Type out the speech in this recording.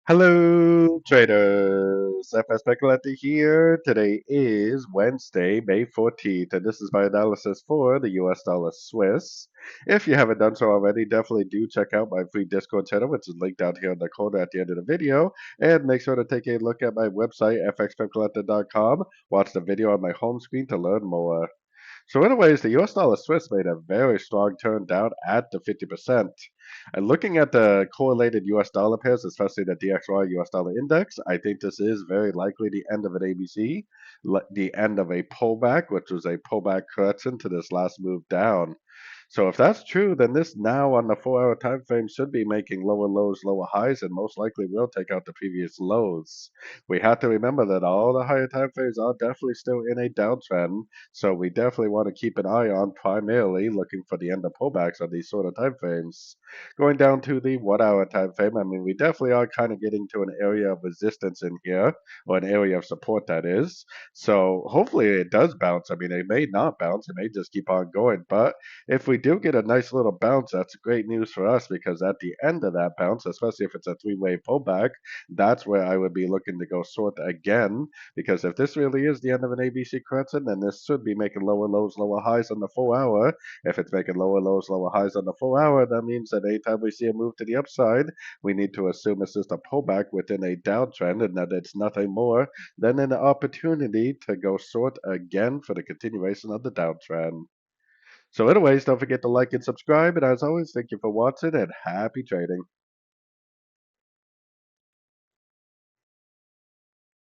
Hello, traders. FX Pip Collector here. Today is Wednesday, May 14th, and this is my analysis for the US dollar Swiss. If you haven't done so already, definitely do check out my free Discord channel, which is linked down here in the corner at the end of the video. And make sure to take a look at my website, fxpipcollector.com. Watch the video on my home screen to learn more. So anyways, the US dollar Swiss made a very strong turn down at the 50%. And looking at the correlated US dollar pairs, especially the DXY US dollar index, I think this is very likely the end of an ABC, the end of a pullback, which was a pullback correction to this last move down. So if that's true, then this now on the 4-hour time frame should be making lower lows, lower highs, and most likely will take out the previous lows. We have to remember that all the higher time frames are definitely still in a downtrend, so we definitely want to keep an eye on primarily looking for the end of pullbacks on these sort of time frames. Going down to the 1-hour time frame, I mean, we definitely are kind of getting to an area of resistance in here, or an area of support that is. So hopefully it does bounce. I mean, it may not bounce, it may just keep on going, but if we do get a nice little bounce, that's great news for us because at the end of that bounce, especially if it's a three-way pullback, that's where I would be looking to go short again. Because if this really is the end of an ABC correction, then this should be making lower lows, lower highs on the 4-hour. If it's making lower lows, lower highs on the 4-hour, that means that anytime we see a move to the upside, we need to assume it's just a pullback within a downtrend and that it's nothing more than an opportunity to go short again for the continuation of the downtrend. So anyways, don't forget to like and subscribe. And as always, thank you for watching and happy trading.